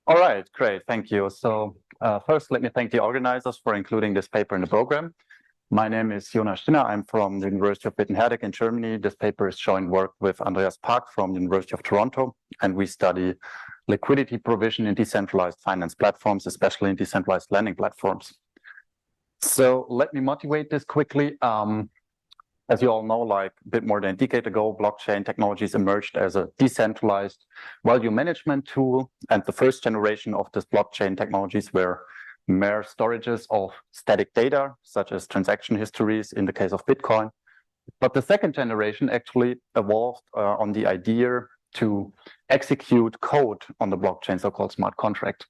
All right, great, thank you. So first, let me thank the organizers for including this paper in the program. My name is Jonas Stinner. I'm from the University of Wittenherdecke in Germany. This paper is showing work with Andreas Park from the University of Toronto, and we study liquidity provision in decentralized finance platforms, especially in decentralized lending platforms. So let me motivate this quickly. As you all know, like a bit more than a decade ago, blockchain technologies emerged as a decentralized value management tool. And the first generation of this blockchain technologies were mere storages of static data, such as transaction histories in the case of Bitcoin. But the second generation actually evolved on the idea to execute code on the blockchain, so-called smart contract.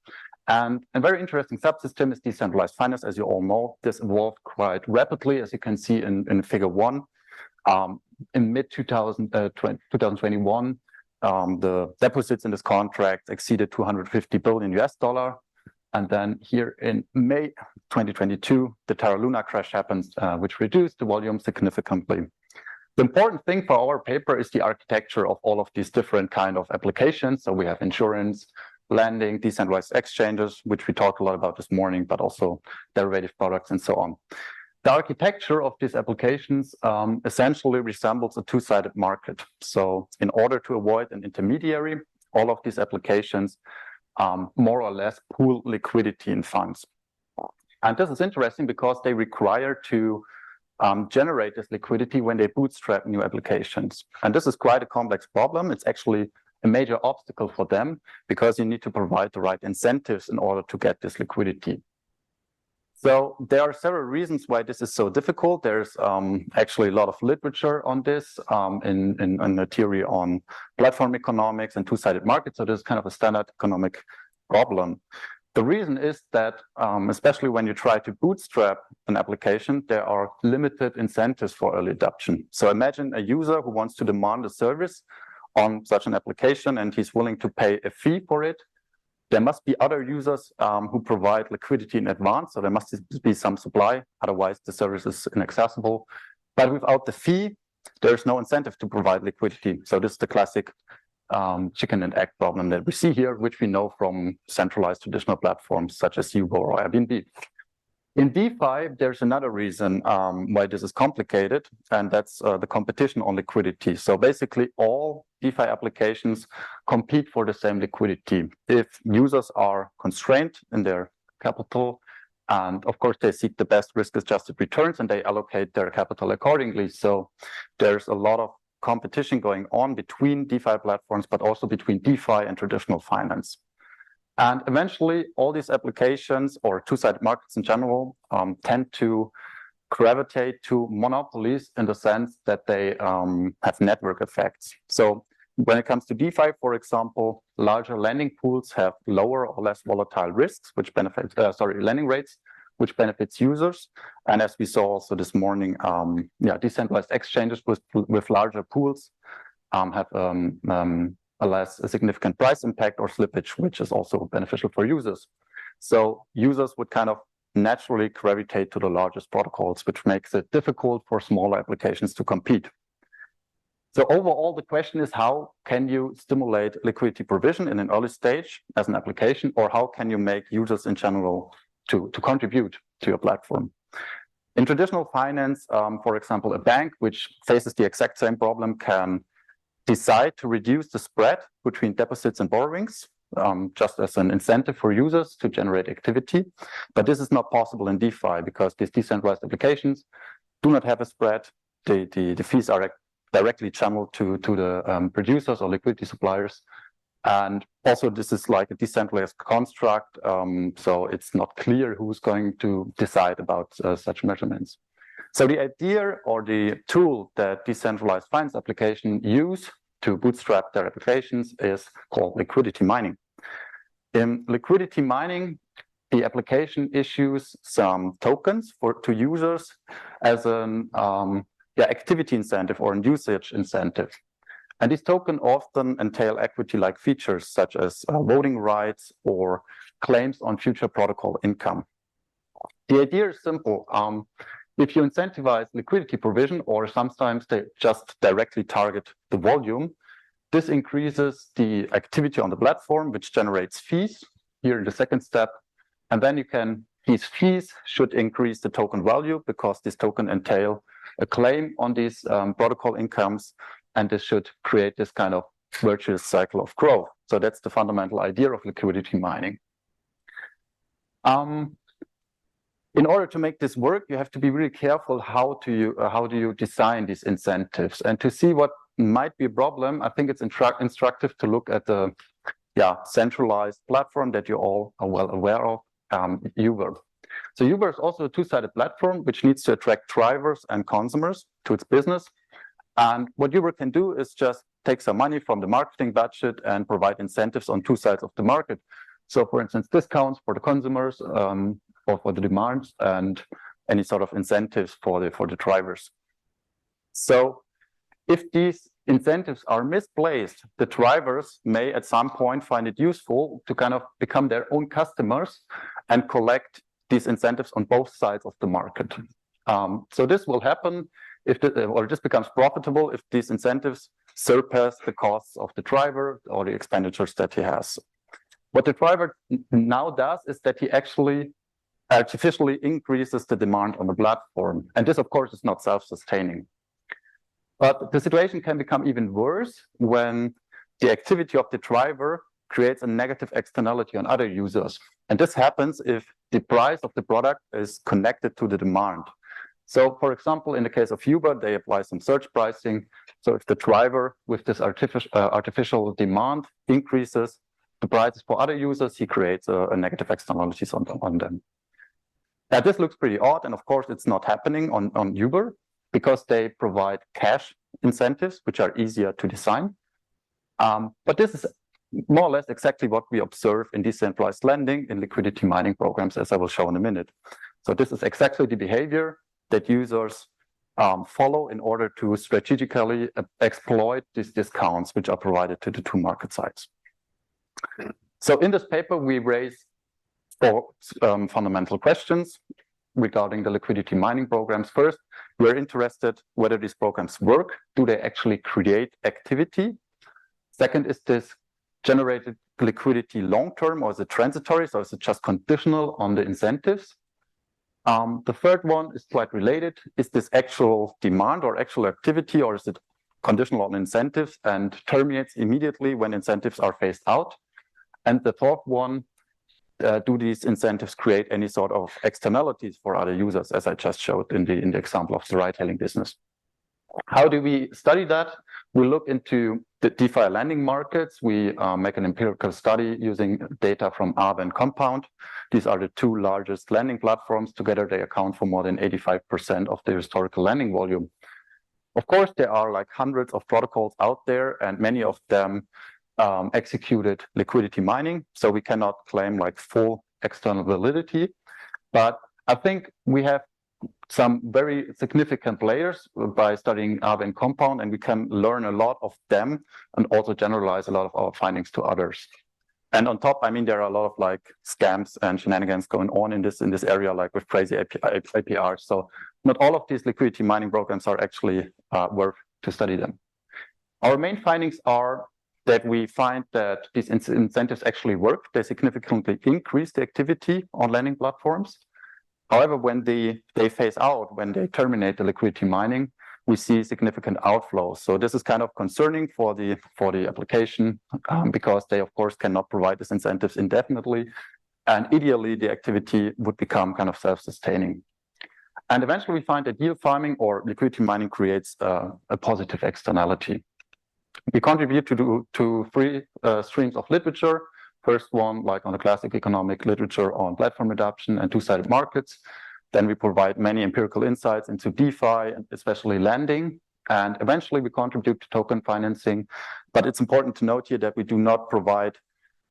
And a very interesting subsystem is decentralized finance, as you all know. This evolved quite rapidly, as you can see in figure 1. In mid-2021, the deposits in this contract exceeded 250 billion US dollar. And then here in May 2022, the Terra Luna crash happened, which reduced the volume significantly. The important thing for our paper is the architecture of all of these different kind of applications. So we have insurance, lending, decentralized exchanges, which we talked a lot about this morning, but also derivative products and so on. The architecture of these applications essentially resembles a two-sided market. So in order to avoid an intermediary, all of these applications more or less pool liquidity in funds. And this is interesting because they require to generate this liquidity when they bootstrap new applications. And this is quite a complex problem. It's actually a major obstacle for them because you need to provide the right incentives in order to get this liquidity. So there are several reasons why this is so difficult. There's actually a lot of literature on this in the theory on platform economics and two-sided markets. So this is kind of a standard economic problem. The reason is that, especially when you try to bootstrap an application, there are limited incentives for early adoption. So imagine a user who wants to demand a service on such an application and he's willing to pay a fee for it. There must be other users who provide liquidity in advance, so there must be some supply, otherwise the service is inaccessible. But without the fee, there's no incentive to provide liquidity. So this is the classic chicken and egg problem that we see here, which we know from centralized traditional platforms such as Uber or Airbnb. In DeFi, there's another reason why this is complicated, and that's the competition on liquidity. So basically, all DeFi applications compete for the same liquidity. If users are constrained in their capital, and of course, they seek the best risk-adjusted returns, and they allocate their capital accordingly. So there's a lot of competition going on between DeFi platforms, but also between DeFi and traditional finance. And eventually, all these applications or two-sided markets in general tend to gravitate to monopolies in the sense that they have network effects. So when it comes to DeFi, for example, larger lending pools have lower or less volatile risks, which benefits, lending rates, which benefits users. And as we saw also this morning, decentralized exchanges with larger pools have a less significant price impact or slippage, which is also beneficial for users. So users would kind of naturally gravitate to the largest protocols, which makes it difficult for smaller applications to compete. So overall, the question is, how can you stimulate liquidity provision in an early stage as an application, or how can you make users in general to contribute to your platform? In traditional finance, for example, a bank which faces the exact same problem can decide to reduce the spread between deposits and borrowings, just as an incentive for users to generate activity. But this is not possible in DeFi because these decentralized applications do not have a spread. The fees are directly channeled to the producers or liquidity suppliers. And also, this is like a decentralized construct, so it's not clear who's going to decide about such measurements. So the idea or the tool that decentralized finance applications use to bootstrap their applications is called liquidity mining. In liquidity mining, the application issues some tokens to users as an activity incentive or an usage incentive. And these tokens often entail equity-like features such as voting rights or claims on future protocol income. The idea is simple. If you incentivize liquidity provision, or sometimes they just directly target the volume, this increases the activity on the platform, which generates fees. here in the second step. And then these fees should increase the token value because this token entail a claim on these protocol incomes, and this should create this kind of virtuous cycle of growth. So that's the fundamental idea of liquidity mining. In order to make this work, you have to be really careful how do you design these incentives. And to see what might be a problem, I think it's instructive to look at the centralized platform that you all are well aware of, Uber. So Uber is also a two-sided platform which needs to attract drivers and consumers to its business. And what Uber can do is just take some money from the marketing budget and provide incentives on two sides of the market. So for instance, discounts for the consumers or for the demands, and any sort of incentives for the drivers. So if these incentives are misplaced, the drivers may at some point find it useful to kind of become their own customers and collect these incentives on both sides of the market. So this will happen if this becomes profitable if these incentives surpass the costs of the driver or the expenditures that he has. What the driver now does is that he actually artificially increases the demand on the platform. And this, of course, is not self-sustaining. But the situation can become even worse when the activity of the driver creates a negative externality on other users. And this happens if the price of the product is connected to the demand. So, for example, in the case of Uber, they apply some surge pricing. So if the driver with this artificial demand increases the prices for other users, he creates a negative externalities on them. Now, this looks pretty odd, and of course, it's not happening on Uber because they provide cash incentives, which are easier to design. But this is more or less exactly what we observe in decentralized lending in liquidity mining programs, as I will show in a minute. So this is exactly the behavior that users follow in order to strategically exploit these discounts, which are provided to the two market sides. So in this paper, we raise four fundamental questions regarding the liquidity mining programs. First, we're interested whether these programs work. Do they actually create activity? Second, is this generated liquidity long-term, or is it transitory? So is it just conditional on the incentives? The third one is quite related. Is this actual demand or actual activity, or is it conditional on incentives and terminates immediately when incentives are phased out? And the fourth one, do these incentives create any sort of externalities for other users, as I just showed in the example of the ride-hailing business? How do we study that? We look into the DeFi lending markets. We make an empirical study using data from Aave and Compound. These are the two largest lending platforms. Together, they account for more than 85% of the historical lending volume. Of course, there are like hundreds of protocols out there, and many of them executed liquidity mining. So we cannot claim like full external validity. But I think we have some very significant layers by studying Aave and Compound, and we can learn a lot of them and also generalize a lot of our findings to others. And on top, I mean, there are a lot of like scams and shenanigans going on in this area, like with crazy APRs. So not all of these liquidity mining programs are actually worth to study them. Our main findings are that we find that these incentives actually work. They significantly increase the activity on lending platforms. However, when they phase out, when they terminate the liquidity mining, we see significant outflows. So this is kind of concerning for the application because they, of course, cannot provide these incentives indefinitely. And ideally, the activity would become kind of self-sustaining. And eventually, we find that yield farming or liquidity mining creates a positive externality. We contribute to three streams of literature. First one, like on the classic economic literature on platform adoption and two-sided markets. Then we provide many empirical insights into DeFi, and especially lending. And eventually we contribute to token financing. But it's important to note here that we do not provide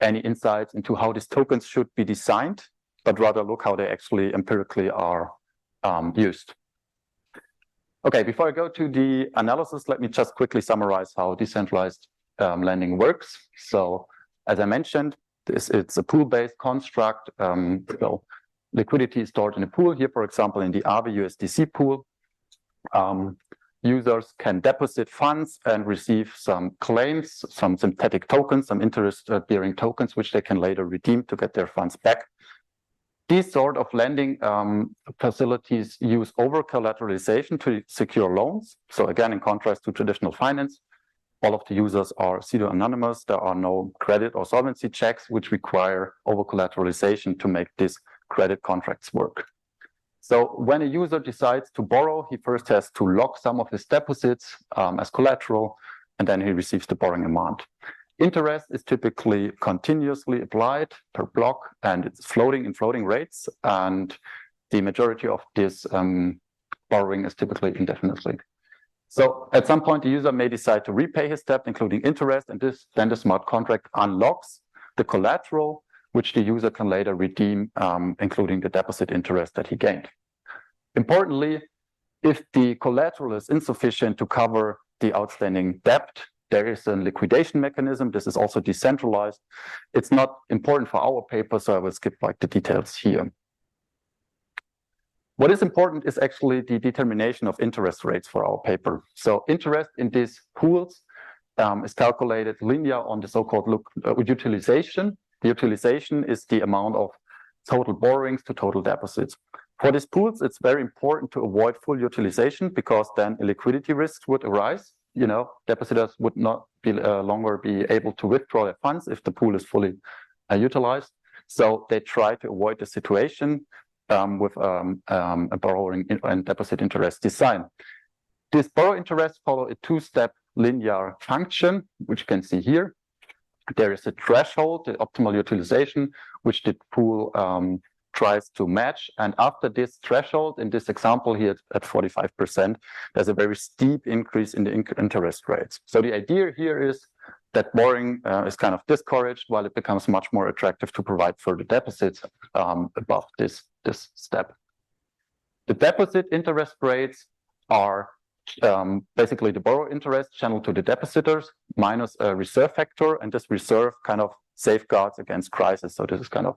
any insights into how these tokens should be designed, but rather look how they actually empirically are used. Okay, before I go to the analysis, let me just quickly summarize how decentralized lending works. So as I mentioned, it's a pool-based construct. So liquidity is stored in a pool here, for example, in the Aave USDC pool. users can deposit funds and receive some claims, some synthetic tokens, some interest-bearing tokens, which they can later redeem to get their funds back. These sort of lending facilities use over-collateralization to secure loans. So again, in contrast to traditional finance, all of the users are pseudo-anonymous. There are no credit or solvency checks, which require over-collateralization to make these credit contracts work. So when a user decides to borrow, he first has to lock some of his deposits as collateral, and then he receives the borrowing amount. Interest is typically continuously applied per block, and it's floating in floating rates, and the majority of this borrowing is typically indefinitely. So at some point, the user may decide to repay his debt, including interest, and then the smart contract unlocks the collateral, which the user can later redeem, including the deposit interest that he gained. Importantly, if the collateral is insufficient to cover the outstanding debt, there is a liquidation mechanism. This is also decentralized. It's not important for our paper, so I will skip the details here. What is important is actually the determination of interest rates for our paper. So interest in these pools is calculated linear on the so-called utilization. The utilization is the amount of total borrowings to total deposits. For these pools, it's very important to avoid full utilization because then a liquidity risk would arise. Depositors would not longer be able to withdraw their funds if the pool is fully utilized. So they try to avoid the situation with a borrowing and deposit interest design. This borrow interest follow a two-step linear function, which you can see here. There is a threshold, the optimal utilization, which the pool tries to match. And after this threshold, in this example here at 45%, there's a very steep increase in the interest rates. So the idea here is that borrowing is kind of discouraged while it becomes much more attractive to provide further deposits above this step. The deposit interest rates are basically the borrow interest channeled to the depositors minus a reserve factor, and this reserve kind of safeguards against crisis. So this is kind of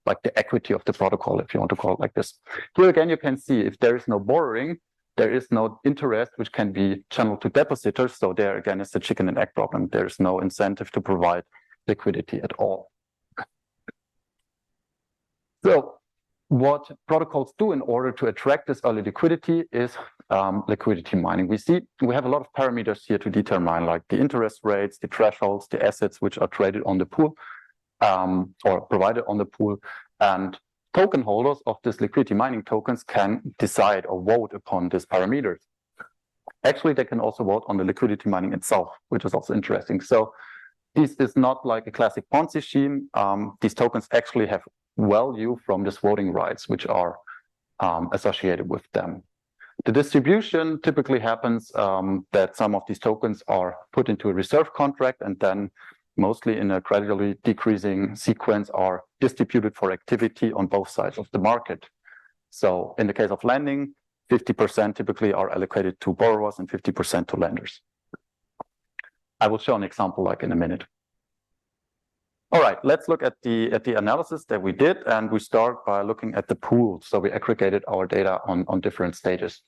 like the equity of the protocol, if you want to call it like this. Here again, you can see if there is no borrowing, there is no interest which can be channeled to depositors. So there again is the chicken and egg problem. There is no incentive to provide liquidity at all. So what protocols do in order to attract this early liquidity is liquidity mining. We have a lot of parameters here to determine, like the interest rates, the thresholds, the assets which are traded on the pool or provided on the pool, and token holders of this liquidity mining tokens can decide or vote upon these parameters. Actually, they can also vote on the liquidity mining itself, which is also interesting. So this is not like a classic Ponzi scheme. These tokens actually have value from these voting rights, which are associated with them. The distribution typically happens that some of these tokens are put into a reserve contract and then mostly in a gradually decreasing sequence are distributed for activity on both sides of the market. So in the case of lending, 50% typically are allocated to borrowers and 50% to lenders. I will show an example in a minute. All right, let's look at the analysis that we did, and we start by looking at the pool. So we aggregated our data on different stages.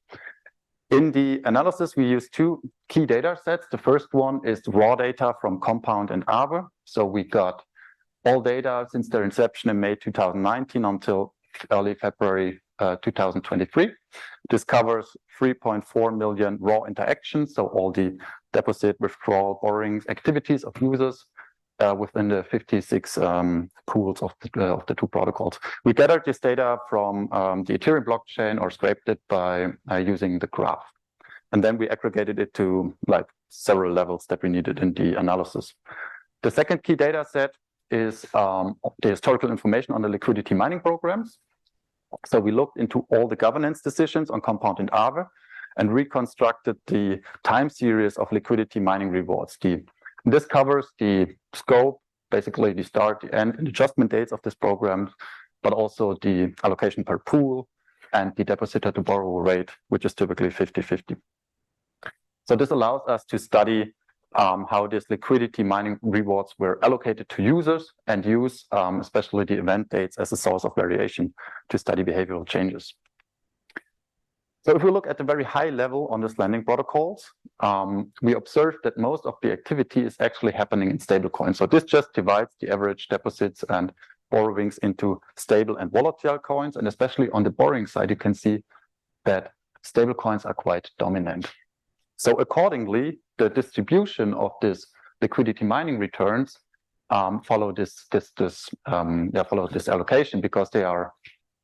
In the analysis, we use two key data sets. The first one is raw data from Compound and Aave. So we got all data since their inception in May 2019 until early February 2023. This covers 3.4 million raw interactions, so all the deposit, withdrawal, borrowing activities of users within the 56 pools of the two protocols. We gathered this data from the Ethereum blockchain or scraped it by using the graph. And then we aggregated it to several levels that we needed in the analysis. The second key data set is the historical information on the liquidity mining programs. So we looked into all the governance decisions on Compound and Aave and reconstructed the time series of liquidity mining rewards. This covers the scope, basically the start, the end, and adjustment dates of this program, but also the allocation per pool and the depositor to borrower rate, which is typically 50-50. So this allows us to study how these liquidity mining rewards were allocated to users and use especially the event dates as a source of variation to study behavioral changes. So if we look at the very high level on this lending protocols, we observed that most of the activity is actually happening in stablecoins. So this just divides the average deposits and borrowings into stable and volatile coins. And especially on the borrowing side, you can see that stablecoins are quite dominant. So accordingly, the distribution of this liquidity mining returns follow this allocation, because they are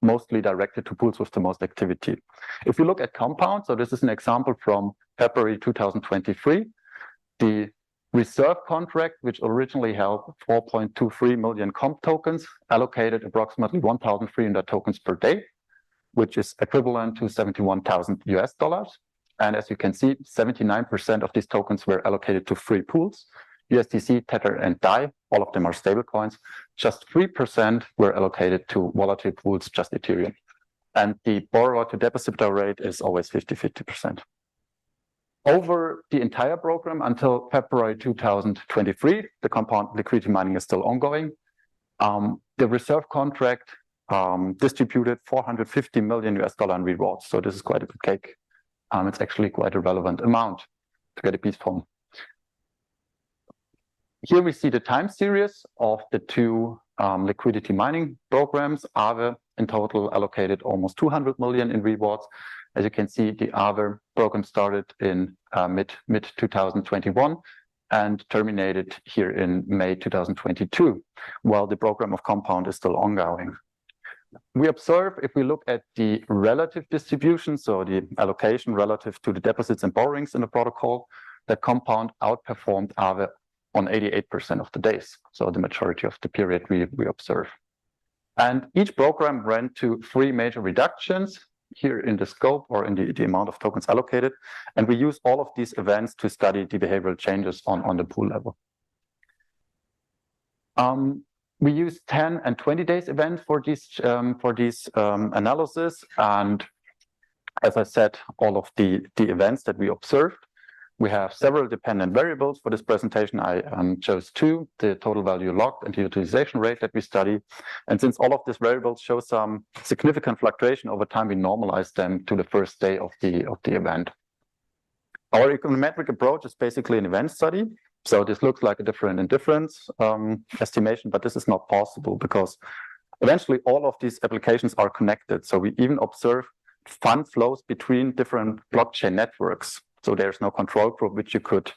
mostly directed to pools with the most activity. If you look at Compound, so this is an example from February 2023, the reserve contract, which originally held 4.23 million comp tokens, allocated approximately 1,300 tokens per day, which is equivalent to $71,000. And as you can see, 79% of these tokens were allocated to free pools, USDC, Tether, and DAI. All of them are stablecoins. Just 3% were allocated to volatile pools, just Ethereum. And the borrower to depositor rate is always 50-50%. Over the entire program until February 2023, the Compound liquidity mining is still ongoing. The reserve contract distributed $450 million in rewards. So this is quite a big cake. It's actually quite a relevant amount to get a piece from. Here we see the time series of the two liquidity mining programs. Aave in total allocated almost 200 million in rewards. As you can see, the Aave program started in mid 2021 and terminated here in May 2022, while the program of Compound is still ongoing. We observe, if we look at the relative distribution, so the allocation relative to the deposits and borrowings in the protocol, that Compound outperformed Aave on 88% of the days, so the majority of the period we observe. And each program ran to 3 major reductions here in the scope, or in the amount of tokens allocated, and we use all of these events to study the behavioral changes on the pool level. We use 10 and 20 days events for these analysis, and as I said, all of the events that we observed. We have several dependent variables for this presentation. I chose 2, the total value locked and the utilization rate that we study. And since all of these variables show some significant fluctuation over time, we normalize them to the first day of the event. Our econometric approach is basically an event study. So this looks like a different indifference estimation, but this is not possible because eventually all of these applications are connected. So we even observe fund flows between different blockchain networks. So there's no control group which you could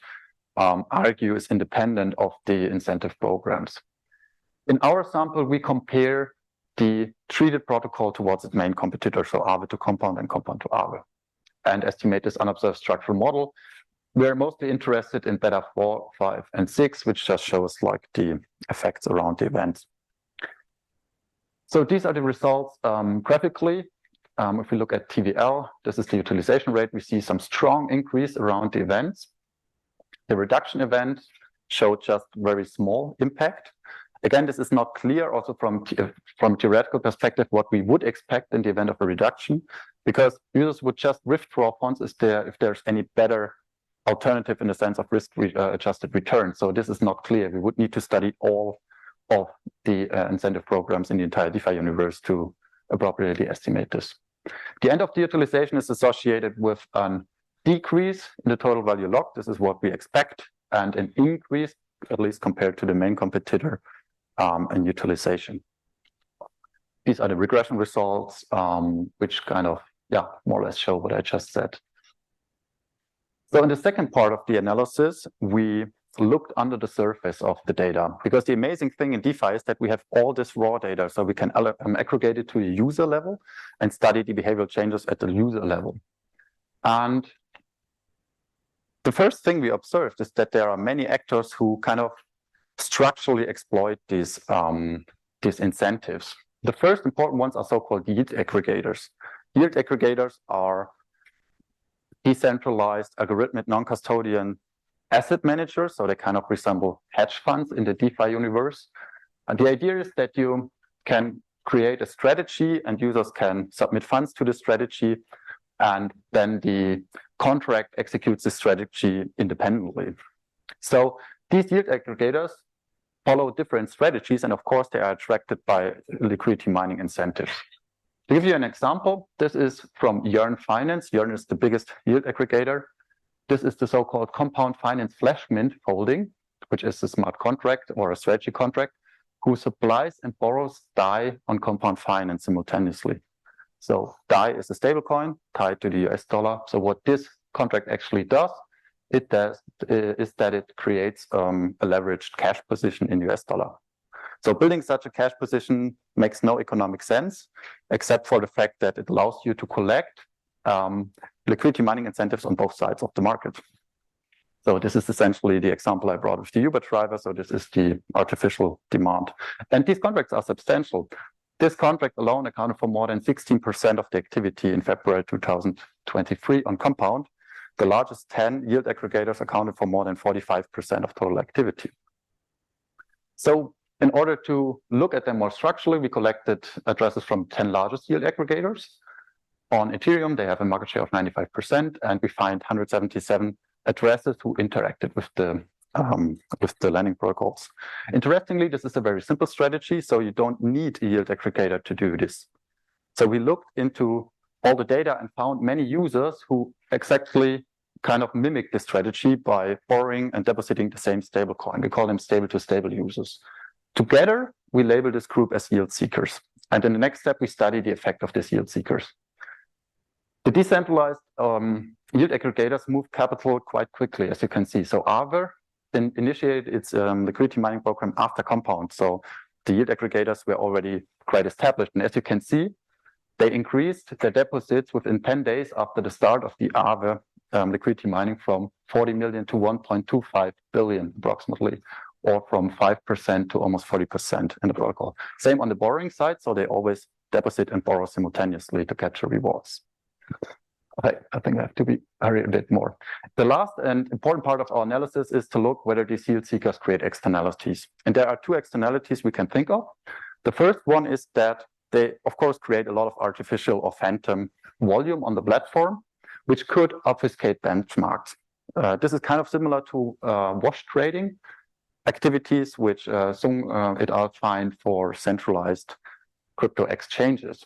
argue is independent of the incentive programs. In our sample, we compare the treated protocol towards its main competitor, so Aave to Compound and Compound to Aave, and estimate this unobserved structural model. We're mostly interested in beta 4, 5, and 6, which just shows like the effects around the events. So these are the results graphically. If we look at TVL, this is the utilization rate. We see some strong increase around the events. The reduction event showed just very small impact. Again, this is not clear also from theoretical perspective what we would expect in the event of a reduction, because users would just withdraw funds if there's any better alternative in the sense of risk adjusted return. So this is not clear. We would need to study all of the incentive programs in the entire DeFi universe to appropriately estimate this. The end of the utilization is associated with a decrease in the total value locked. This is what we expect, and an increase, at least compared to the main competitor, in utilization. These are the regression results, which kind of, more or less show what I just said. So in the second part of the analysis, we looked under the surface of the data, because the amazing thing in DeFi is that we have all this raw data, so we can aggregate it to a user level and study the behavioral changes at the user level. And the first thing we observed is that there are many actors who kind of structurally exploit these incentives. The first important ones are so-called yield aggregators. Yield aggregators are decentralized, algorithmic, non-custodian asset managers, so they kind of resemble hedge funds in the DeFi universe. And the idea is that you can create a strategy and users can submit funds to the strategy, and then the contract executes the strategy independently. So these yield aggregators follow different strategies, and of course they are attracted by liquidity mining incentives. To give you an example, this is from Yearn Finance. Yearn is the biggest yield aggregator. This is the so-called compound finance flash mint holding, which is a smart contract or a strategy contract, who supplies and borrows DAI on compound finance simultaneously. So DAI is a stablecoin tied to the US dollar. So what this contract actually does, is that it creates a leveraged cash position in US dollar. So building such a cash position makes no economic sense, except for the fact that it allows you to collect liquidity mining incentives on both sides of the market. So this is essentially the example I brought with the Uber driver. So this is the artificial demand. And these contracts are substantial. This contract alone accounted for more than 16% of the activity in February 2023 on Compound. The largest 10 yield aggregators accounted for more than 45% of total activity. So in order to look at them more structurally, we collected addresses from 10 largest yield aggregators. On Ethereum, they have a market share of 95%, and we find 177 addresses who interacted with the lending protocols. Interestingly, this is a very simple strategy, so you don't need a yield aggregator to do this. So we looked into all the data and found many users who exactly kind of mimic this strategy by borrowing and depositing the same stablecoin. We call them stable-to-stable users. Together, we label this group as yield seekers. And in the next step, we study the effect of these yield seekers. The decentralized yield aggregators move capital quite quickly, as you can see. So Aave initiated its liquidity mining program after Compound. So the yield aggregators were already quite established. And as you can see, they increased their deposits within 10 days after the start of the Aave liquidity mining from 40 million to 1.25 billion approximately, or from 5% to almost 40% in the protocol. Same on the borrowing side, so they always deposit and borrow simultaneously to capture rewards. Okay, I think I have to hurry a bit more. The last and important part of our analysis is to look whether these yield seekers create externalities. And there are two externalities we can think of. The first one is that they, of course, create a lot of artificial or phantom volume on the platform, which could obfuscate benchmarks. This is kind of similar to wash trading activities, which Sung et al. Find for centralized crypto exchanges.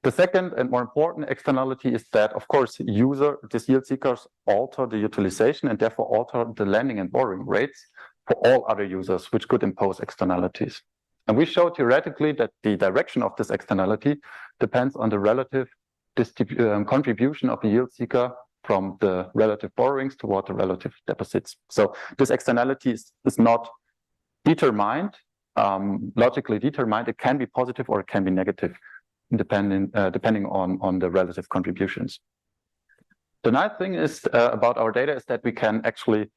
The second and more important externality is that, of course, these yield seekers alter the utilization and therefore alter the lending and borrowing rates for all other users, which could impose externalities. And we show theoretically that the direction of this externality depends on the relative contribution of the yield seeker from the relative borrowings toward the relative deposits. So this externality is not determined, logically determined. It can be positive or it can be negative, depending on the relative contributions. The nice thing is about our data is that we can actually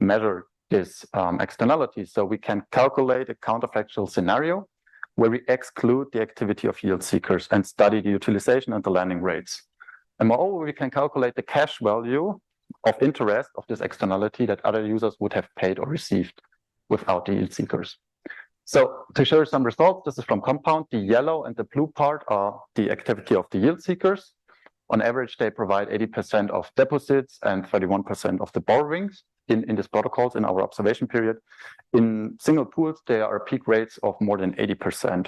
measure this externality. So we can calculate a counterfactual scenario where we exclude the activity of yield seekers and study the utilization and the lending rates. And moreover, we can calculate the cash value of interest of this externality that other users would have paid or received without the yield seekers. So to show you some results, this is from Compound. The yellow and the blue part are the activity of the yield seekers. On average, they provide 80% of deposits and 31% of the borrowings in these protocols in our observation period. In single pools, there are peak rates of more than 80%.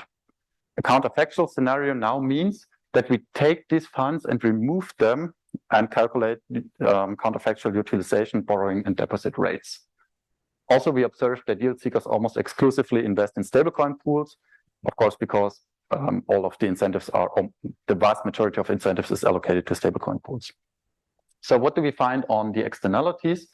A counterfactual scenario now means that we take these funds and remove them and calculate counterfactual utilization, borrowing, and deposit rates. Also, we observed that yield seekers almost exclusively invest in stablecoin pools, of course, because all of the incentives the vast majority of incentives is allocated to stablecoin pools. So what do we find on the externalities?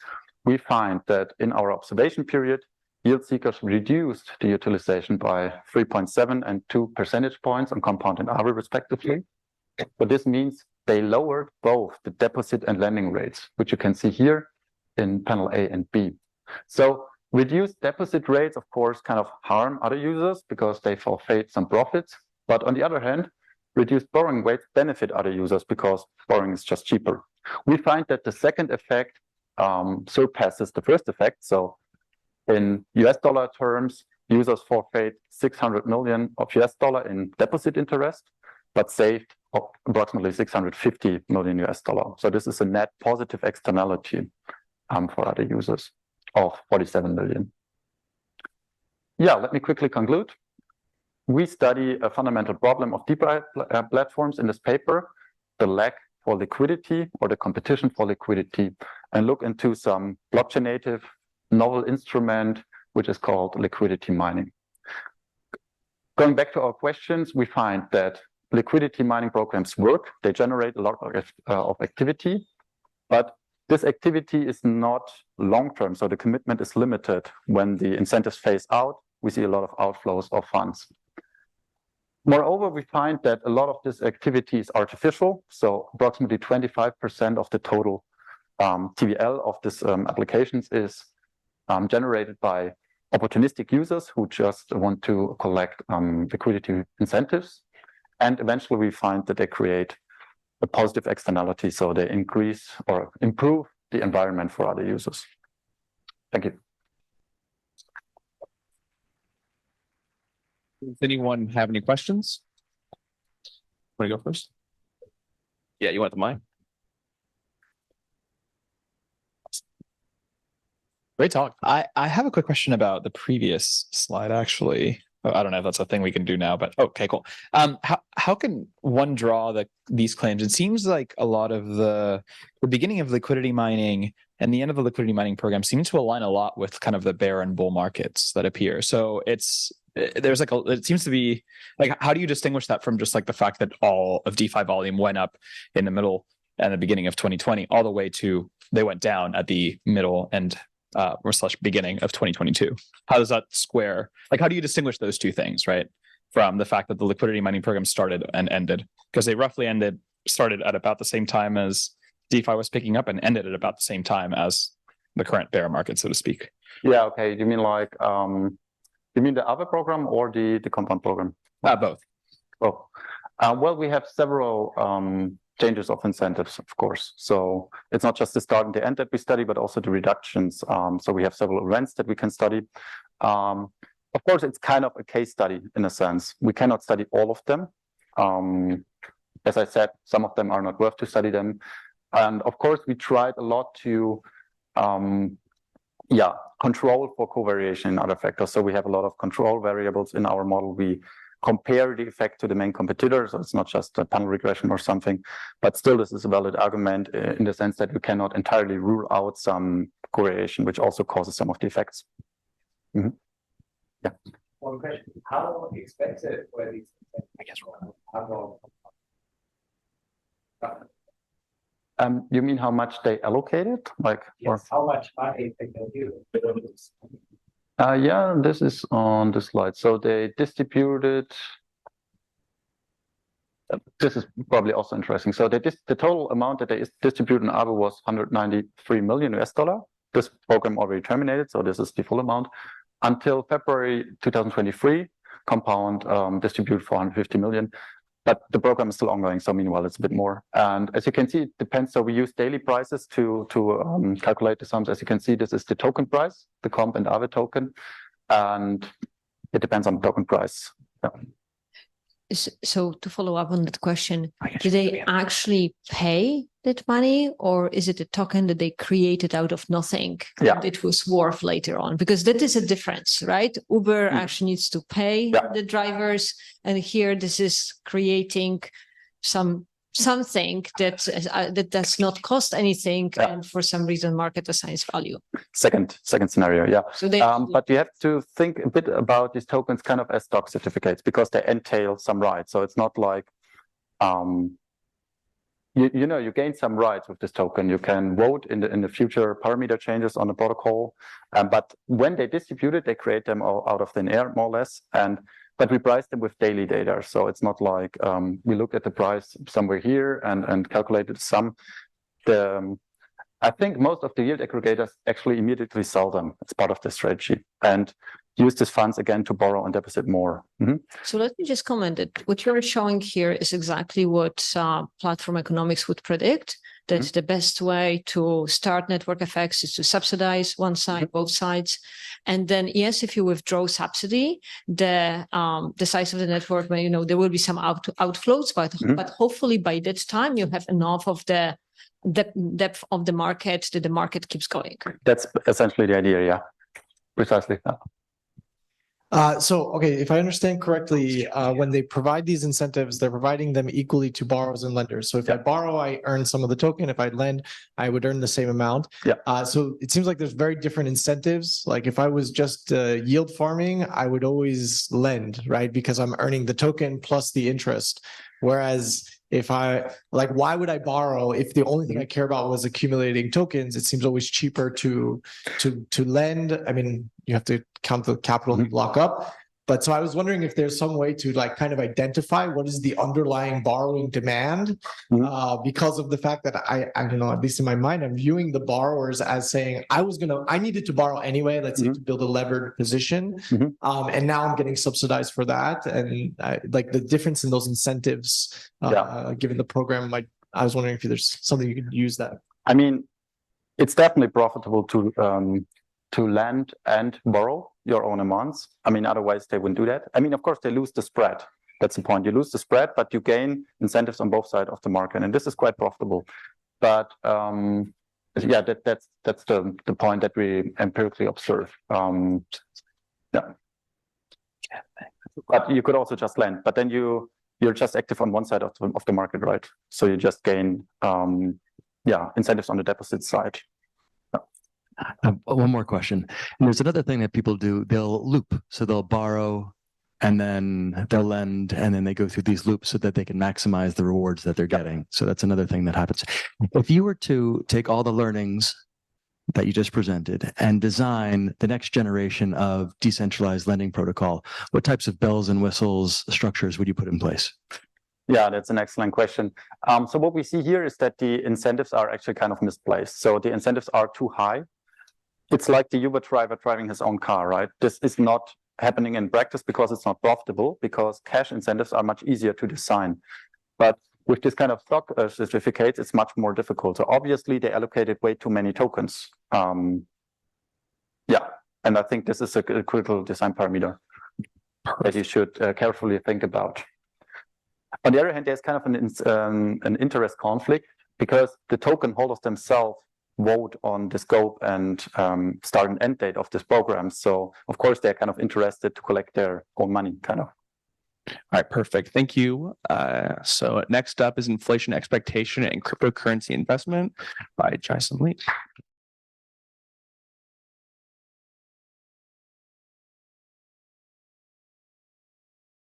We find that in our observation period, yield seekers reduced the utilization by 3.7 and 2 percentage points on Compound and Aave respectively. But this means they lowered both the deposit and lending rates, which you can see here in panel A and B. So reduced deposit rates, of course, kind of harm other users because they forfeit some profits. But on the other hand, reduced borrowing rates benefit other users because borrowing is just cheaper. We find that the second effect surpasses the first effect. So in US dollar terms, users forfeit 600 million of US dollar in deposit interest, but saved approximately 650 million US dollar. So this is a net positive externality for other users of 47 million. Yeah, let me quickly conclude. we study a fundamental problem of DeFi platforms in this paper, the lack for liquidity or the competition for liquidity, and look into some blockchain native novel instrument, which is called liquidity mining. Going back to our questions, we find that liquidity mining programs work. They generate a lot of activity, but this activity is not long-term, so the commitment is limited. When the incentives phase out, we see a lot of outflows of funds. Moreover, we find that a lot of this activity is artificial, so approximately 25% of the total TVL of this applications is generated by opportunistic users who just want to collect liquidity incentives. And eventually we find that they create a positive externality, so they increase or improve the environment for other users. Thank you. Does anyone have any questions? Want to go first? Yeah, you want the mic? Great talk. I have a quick question about the previous slide, actually. I don't know if that's a thing we can do now, but okay, cool. How can one draw these claims? It seems like a lot of the beginning of liquidity mining and the end of the liquidity mining program seems to align a lot with kind of the bear and bull markets that appear. So it seems to be like, how do you distinguish that from just like the fact that all of DeFi volume went up in the middle and the beginning of 2020, all the way to they went down at the middle and / beginning of 2022. How does that square? Like, how do you distinguish those two things, right? From the fact that the liquidity mining program started and ended, because they roughly started at about the same time as DeFi was picking up and ended at about the same time as the current bear market, so to speak. Yeah, okay. You mean like, you mean the other program or the compound program? Both. Oh, well, we have several changes of incentives, of course. So it's not just the start and the end that we study, but also the reductions. So we have several events that we can study. Of course, it's kind of a case study in a sense. We cannot study all of them. As I said, some of them are not worth to study them. And of course, we tried a lot to control for covariation in other factors. So we have a lot of control variables in our model. We compare the effect to the main competitor, so it's not just a tunnel regression or something, but still this is a valid argument in the sense that we cannot entirely rule out some correlation, which also causes some of the effects. Mm-hmm. Yeah. One question: how expensive were these? I guess you mean how much they allocated? Like, yes, how much money they can do? Yeah, this is on the slide. So they distributed. This is probably also interesting. So the total amount that they distributed in Aave was $193 million. This program already terminated, so this is the full amount. Until February 2023, Compound distributed $450 million. But the program is still ongoing, so meanwhile it's a bit more. And as you can see, it depends. So we use daily prices to calculate the sums. As you can see, this is the token price, the Comp and Aave token, and it depends on the token price. Yeah. So to follow up on that question, do they actually pay that money, or is it a token that they created out of nothing and it was worth later on? Because that is a difference, right? Uber actually needs to pay the drivers, and here this is creating something that does not cost anything, and for some reason market assigns value. Second scenario, yeah. So but you have to think a bit about these tokens kind of as stock certificates, because they entail some rights. So it's not like you gain some rights with this token. You can vote in the future parameter changes on the protocol, but when they distribute it, they create them all out of thin air, more or less. But we price them with daily data, so it's not like we look at the price somewhere here and calculated some. I think most of the yield aggregators actually immediately sell them as part of the strategy and use these funds again to borrow and deposit more. Mm-hmm. So let me just comment that what you're showing here is exactly what platform economics would predict. That the best way to start network effects is to subsidize one side, both sides. And then, yes, if you withdraw subsidy, the size of the network, there will be some outflows, but hopefully by that time you have enough of the depth of the market that the market keeps going. That's essentially the idea, yeah. Precisely. Okay, if I understand correctly, when they provide these incentives, they're providing them equally to borrowers and lenders. So if I borrow, I earn some of the token. If I lend, I would earn the same amount. Yeah. So it seems like there's very different incentives. Like if I was just yield farming, I would always lend, right? Because I'm earning the token plus the interest. Whereas if why would I borrow if the only thing I care about was accumulating tokens? It seems always cheaper to lend. I mean, you have to count the capital lock up. But so I was wondering if there's some way to like kind of identify what is the underlying borrowing demand, because of the fact that I don't know, at least in my mind, I'm viewing the borrowers as saying I needed to borrow anyway, let's say to build a levered position. And now I'm getting subsidized for that. And like the difference in those incentives, given the program, I was wondering if there's something you could use that. I mean, it's definitely profitable to lend and borrow your own amounts. I mean, otherwise they wouldn't do that. I mean, of course, they lose the spread. That's the point. You lose the spread, but you gain incentives on both sides of the market, and this is quite profitable. But yeah, that's the point that we empirically observe. Yeah. But you could also just lend, but then you're just active on one side of the market, right? So you just gain incentives on the deposit side. One more question. And there's another thing that people do. They'll loop. So they'll borrow and then they'll lend and then they go through these loops so that they can maximize the rewards that they're getting. So that's another thing that happens. If you were to take all the learnings that you just presented and design the next generation of decentralized lending protocol, what types of bells and whistles structures would you put in place? Yeah, that's an excellent question. So what we see here is that the incentives are actually kind of misplaced. So the incentives are too high. It's like the Uber driver driving his own car, right? This is not happening in practice because it's not profitable, because cash incentives are much easier to design. But with this kind of stock certificates, it's much more difficult. So obviously they allocated way too many tokens. And I think this is a critical design parameter that you should carefully think about. On the other hand, there's kind of an interest conflict because the token holders themselves vote on the scope and start and end date of this program. So of course, they're kind of interested to collect their own money, kind of. All right, perfect. Thank you. So next up is Inflation Expectation and Cryptocurrency Investment by Jason Lee.